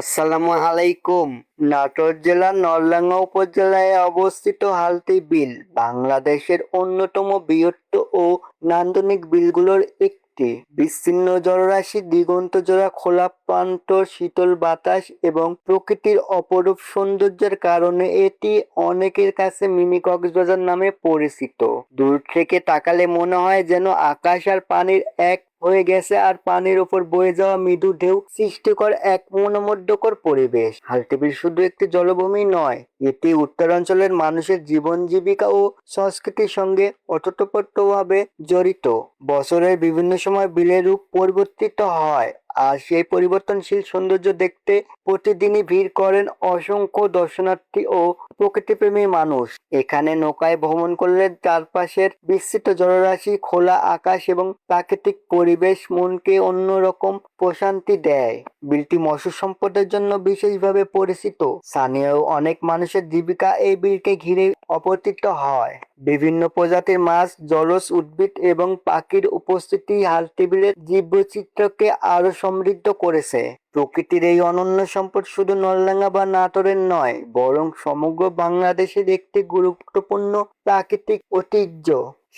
আসসালামু আলাইকুম। নাটোর জেলার নলডাঙ্গা উপজেলায় অবস্থিত হালদী বিল বাংলাদেশের অন্যতম বৃহৎ ও নান্দনিক বিলগুলোর একটি। বিস্তীর্ণ জলরাশি, দিগন্তজোড়া খোলা প্রান্তর, শীতল বাতাস এবং প্রকৃতির অপরূপ সৌন্দর্যের কারণে এটি অনেকের কাছে মিনি কক্সবাজার নামে পরিচিত। দূর থেকে তাকালে মনে হয় যেন আকাশ আর পানির এক হয়ে গেছে, আর পানির উপর বয়ে যাওয়া মৃদু ঢেউ সৃষ্টিকর এক মনোমুগ্ধকর পরিবেশ। হালদী শুধু একটি জলভূমি নয়, এটি উত্তরাঞ্চলের মানুষের জীবন জীবিকা ও সংস্কৃতির সঙ্গে ওতপ্রোতভাবে জড়িত। বছরের বিভিন্ন সময় বিলের রূপ পরিবর্তিত হয়, আর সেই পরিবর্তনশীল সৌন্দর্য দেখতে প্রতিদিনই ভিড় করেন অসংখ্য দর্শনার্থী ও প্রকৃতিপ্রেমী মানুষ। এখানে নৌকায় ভ্রমণ করলে চারপাশের বিস্তৃত জলরাশি, খোলা আকাশ এবং প্রাকৃতিক পরিবেশ মনকে অন্যরকম প্রশান্তি দেয়। বিলটি মৎস্য সম্পদের জন্য বিশেষভাবে পরিচিত। স্থানীয় অনেক মানুষের জীবিকা এই বিলকে ঘিরে অবস্থিত হয়। বিভিন্ন প্রজাতির মাছ, জলজ উদ্ভিদ এবং পাখির উপস্থিতি হালদী বিলের জীববৈচিত্র্যকে আরো সমৃদ্ধ করেছে। প্রকৃতির এই অনন্য সম্পদ শুধু নলডাঙ্গা বা নাটোরের নয়, বরং সমগ্র বাংলাদেশের একটি গুরুত্বপূর্ণ প্রাকৃতিক ঐতিহ্য।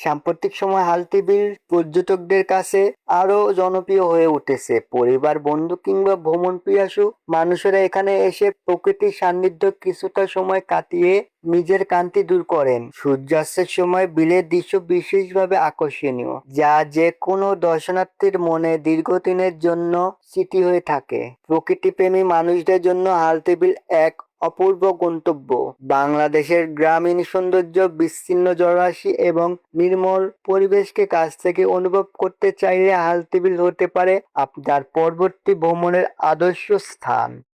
সাম্প্রতিক সময়ে হালদী বিল পর্যটকদের কাছে আরো জনপ্রিয় হয়ে উঠেছে। পরিবার, বন্ধু কিংবা ভ্রমণ পিপাসু মানুষেরা এখানে এসে প্রকৃতির সান্নিধ্যে কিছুটা সময় কাটিয়ে নিজের ক্লান্তি দূর করেন। সূর্যাস্তের সময় বিলের দৃশ্য বিশেষভাবে আকর্ষণীয়, যা যে কোনো দর্শনার্থীর মনে দীর্ঘদিনের জন্য স্মৃতি হয়ে থাকে। প্রকৃতিপ্রেমী মানুষদের জন্য হালদী বিল এক অপূর্ব গন্তব্য। বাংলাদেশের গ্রামীণ সৌন্দর্য, বিস্তীর্ণ জলরাশি এবং নির্মল পরিবেশকে কাছ থেকে অনুভব করতে চাইলে হালদী বিল হতে পারে আপনার পরবর্তী ভ্রমণের আদর্শ স্থান।